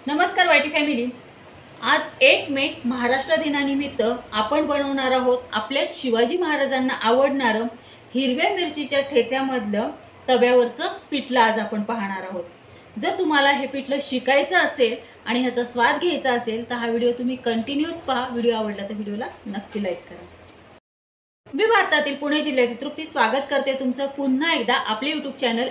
नमस्कार YT family. आज 1 मे महाराष्ट्र दिनानिमित्त आपण बनवणार आहोत आपल्या शिवाजी महाराजांना आवडणारं हिरव्या मिरचीच्या ठेच्यामधलं तव्यावरचं पिठलं आज आपण पाहणार आहोत। जर तुम्हाला हे पिठलं शिकायचं असेल आणि ह्याचा स्वाद घ्यायचा असेल तर हा व्हिडिओ तुम्ही कंटिन्यूच पहा। व्हिडिओ आवडला तर व्हिडिओला नक्की लाईक करा। मी भारतातील पुणे जिल्ह्यातील तृप्ती स्वागत करते तुमचं पुन्हा एकदा आपले यूट्यूब चॅनल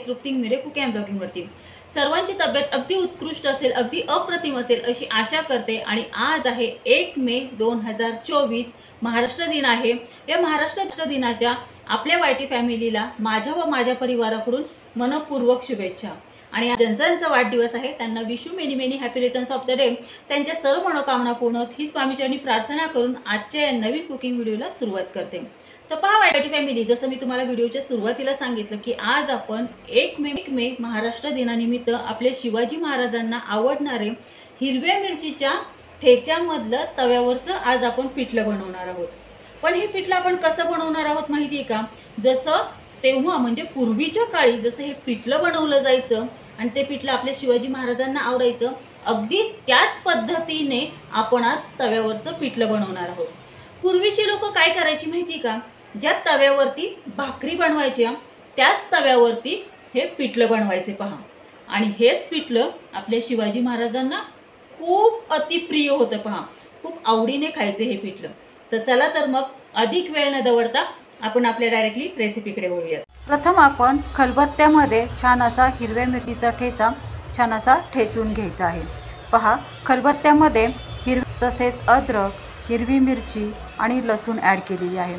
@तृप्ती मेरे कुकिंग अँड ब्लॉगिंग वरती। सर्वांची तब्येत अगदी उत्कृष्ट असेल, अगदी अप्रतिम असेल अशी आशा करते। आणि आज आहे 1 मे 2024, महाराष्ट्र दिन आहे। या महाराष्ट्र दिनाच्या आपल्या वाईटी फॅमिलीला माझ्या व माझ्या परिवाराकडून मनपूर्वक शुभेच्छा। आणि आज ज्यांचा वाढदिवस आहे त्यांना wish you many many happy returns of the day. त्यांच्या सर्व मनोकामना पूर्ण होत ही स्वामीचरणी प्रार्थना करून आजच्या या नवीन कुकिंग व्हिडिओला सुरुवात करते। तर पहा वाईटी फॅमिली, जसं मी तुम्हाला व्हिडिओच्या सुरुवातीला सांगितलं की आज आपण 1 मे महाराष्ट्र दिनानिमित्त आपल्या शिवाजी महाराजांना आवडणारे हिरव्या मिरचीच्या ठेच्यामधलं तव्यावरचं आज आपण पिठलं बनवणार आहोत। पण हे पिठलं आपण कसं बनवणार आहोत माहिती आहे का? जसं तेव्हा म्हणजे पूर्वीच्या काळी जसं हे पिठलं बनवलं जायचं आणि ते पिठलं आपल्या शिवाजी महाराजांना आवडायचं, अगदी त्याच पद्धतीने आपण आज तव्यावरचं पिठलं बनवणार आहोत। पूर्वीची लोक काय करायची माहिती का? ज्या तव्यावरती भाकरी बनवायच्या त्याच तव्यावरती हे पिठलं बनवायचे पहा। आणि हेच पिठलं आपल्या शिवाजी महाराजांना खूप अतिप्रिय होतं पहा, खूप आवडीने खायचे हे पिठलं। तर चला तर मग अधिक वेळ न दवडता आपण आपल्या डायरेक्टली रेसिपीकडे वळूया। प्रथम आपण खलबत्त्यामध्ये छान असा हिरव्या मिरचीचा ठेचा छान असा ठेचून घ्यायचा आहे। पहा, खलबत्त्यामध्ये तसेच अद्रक, हिरवी मिरची आणि लसूण ॲड केलेली आहे।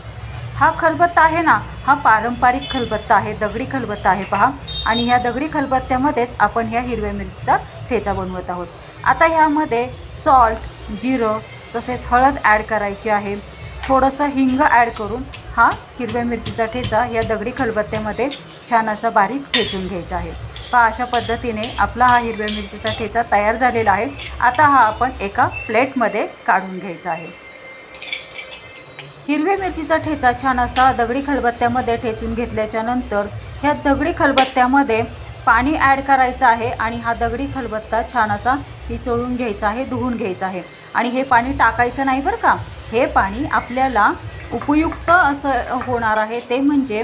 हा खलबत्ता आहे ना, हा पारंपरिक खलबत्ता आहे, दगडी खलबत्ता आहे पहा। आणि ह्या दगडी खलबत्त्यामध्येच आपण ह्या हिरव्या मिरचीचा ठेचा बनवत आहोत। आता ह्यामध्ये सॉल्ट, जिरं तसेच हळद ॲड करायची आहे। थोडंसं हिंग ॲड करून हा हिरव्या मिरचीचा ठेचा या दगडी खलबत्त्यामध्ये छान असा बारीक ठेचून घ्यायचा आहे। पहा, अशा पद्धतीने आपला हा हिरव्या मिरचीचा ठेचा तयार झालेला आहे। आता हा आपण एका प्लेटमध्ये काढून घ्यायचा आहे। हिरव्या मिरचीचा ठेचा छान असा दगडी खलबत्त्यामध्ये ठेचून घेतल्याच्या नंतर ह्या दगडी खलबत्त्यामध्ये पाणी ॲड करायचं आहे आणि हा दगडी खलबत्ता छान असा पिसळून घ्यायचा आहे, धुवून घ्यायचा आहे। आणि हे पाणी टाकायचं नाही बरं का, हे पाणी आपल्याला उपयुक्त असं होणार आहे, ते म्हणजे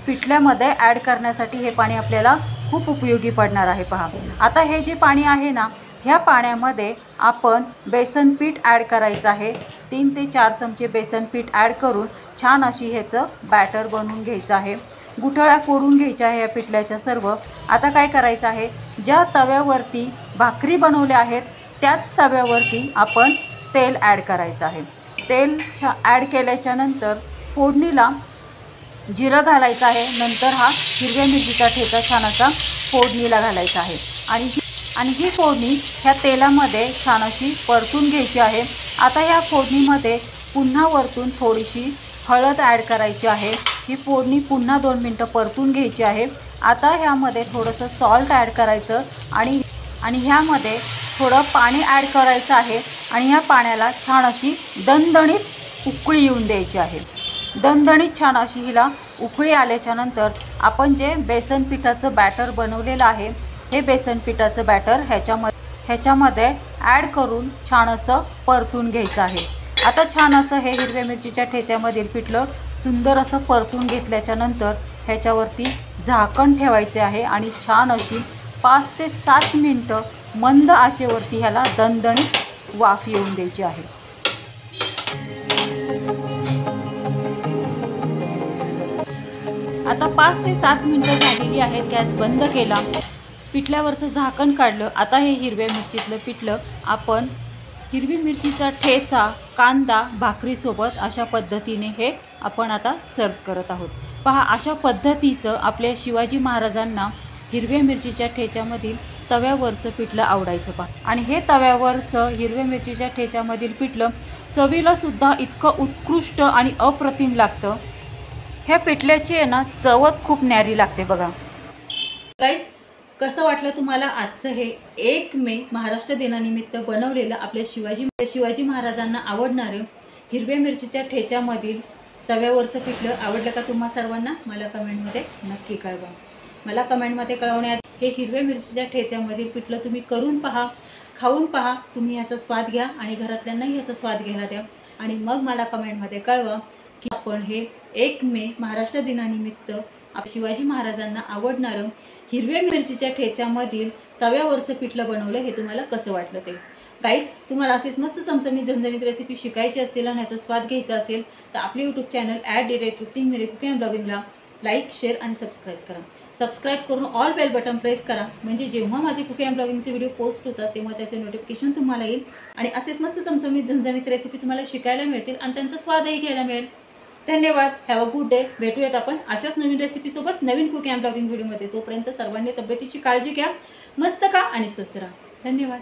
पिठल्यामध्ये ॲड करण्यासाठी हे पाणी आपल्याला खूप उपयोगी पडणार आहे पहा। आता हे जे पाणी आहे ना, ह्या पाण्यामध्ये आपण बेसन पीठ ॲड करायचं आहे। 3 ते 4 चमचे बेसन पीठ ॲड करून छान अशी ह्याचं बॅटर बनवून घ्यायचं आहे। गुठळ्या फोडून घ्यायच्या आहे या पिठल्याच्या सर्व। आता काय करायचं आहे, ज्या तव्यावरती भाकरी बनवल्या आहेत त्याच तव्यावरती आपण तेल ॲड करायचं आहे। तेल ॲड केल्याच्या नंतर फोडणीला जिरं घालायचं आहे। नंतर हा हिरव्या मिरचीचा ठेचा छान असा फोडणीला घालायचा आहे आणि ही फोडणी ह्या तेलामध्ये छान अशी परतून घ्यायची आहे। आता ह्या फोडणीमध्ये पुन्हा वरतून थोडीशी हळद ॲड करायची आहे। ही फोडणी पुन्हा 2 मिनटं परतून घ्यायची आहे। आता ह्यामध्ये थोडंसं सॉल्ट ॲड करायचं आणि ह्यामध्ये थोडं पाणी ॲड करायचं आहे आणि ह्या पाण्याला छान अशी दणदणीत उकळी येऊन द्यायची आहे। दणदणीत छान अशी हिला उकळी आल्याच्या नंतर आपण जे बेसन पिठाचं बॅटर बनवलेलं आहे, हे बेसन पिठाचं बॅटर ह्याच्यामध्ये ॲड करून छान असं परतून घ्यायचं आहे। आता छान असं हे हिरव्या मिरचीच्या ठेच्यामधील पिठलं सुंदर असं परतून घेतल्याच्या नंतर ह्याच्यावरती झाकण ठेवायचे आहे आणि छान अशी 5 ते 7 मिनटं मंद आचेवरती ह्याला दणदणीत वाफ येऊन द्यायची आहे। आता 5 ते 7 मिनटं झालेली आहेत। गॅस बंद केला, पिठल्यावरचं झाकण काढलं। आता हे हिरव्या मिरचीतलं पिठलं आपण हिरवी मिरचीचा ठेचा, कांदा, भाकरीसोबत अशा पद्धतीने हे आपण आता सर्व करत आहोत। पहा, अशा पद्धतीचं आपल्या शिवाजी महाराजांना हिरव्या मिरचीच्या ठेच्यामधील तव्यावरचं पिठलं आवडायचं पहा। आणि हे तव्यावरचं हिरव्या मिरचीच्या ठेच्यामधील पिठलं चवीला सुद्धा इतकं उत्कृष्ट आणि अप्रतिम लागतं। ह्या पिठल्याची आहे ना चवच खूप न्यारी लागते बघा। गाईज, कसं वाटलं तुम्हाला आजचं हे 1 मे महाराष्ट्र दिनानिमित्त बनवलेलं आपल्या शिवाजी महाराजांना आवडणारे हिरव्या मिरचीच्या ठेच्यामधील तव्यावरचं पिठलं आवडलं का तुम्हा सर्वांना? मला कमेंटमध्ये नक्की कळवा। मला कमेंटमध्ये कळवण्यात हे हिरव्या मिरचीच्या ठेच्यामधील पिठलं तुम्ही करून पहा, खाऊन पहा, तुम्ही याचा स्वाद घ्या आणि घरातल्यांनाही याचा स्वाद घ्यायला द्या आणि मग मला कमेंटमध्ये कळवा की आपण हे 1 मे महाराष्ट्र दिनानिमित्त शिवाजी महाराजांना आवडणारं हिरव्या मिरचीच्या ठेच्यामधील तव्यावरचं पिठलं बनवलं हे तुम्हाला कसं वाटलं ते. गाईज, तुम्हाला असेच मस्त चमचमीत झणझणीत रेसिपी शिकायची असतील आणि ह्याचा स्वाद घ्यायचा असेल तर आपले YouTube channel @Trupti cooking and ब्लॉगिंगला लाईक, शेअर आणि सबस्क्राईब करा. सबस्क्राईब करून ऑल बेल बटन प्रेस करा, म्हणजे जेव्हा माझे कुकिंग अँड ब्लॉगिंगचे व्हिडिओ पोस्ट होतात तेव्हा त्याचे नोटिफिकेशन तुम्हाला येईल आणि असेच मस्त चमचमीत झणझणीत रेसिपी तुम्हाला शिकायला मिळतील आणि त्यांचा स्वादही घ्यायला मिळेल. धन्यवाद. Have a good day. भेटूयात आपण अशाच नवीन रेसिपीसोबत नवीन कुकिंग अँड ब्लॉगिंग व्हिडिओमध्ये. तोपर्यंत सर्वांनी तब्येतीची काळजी घ्या, मस्त खा आणि स्वस्थ राहा. धन्यवाद.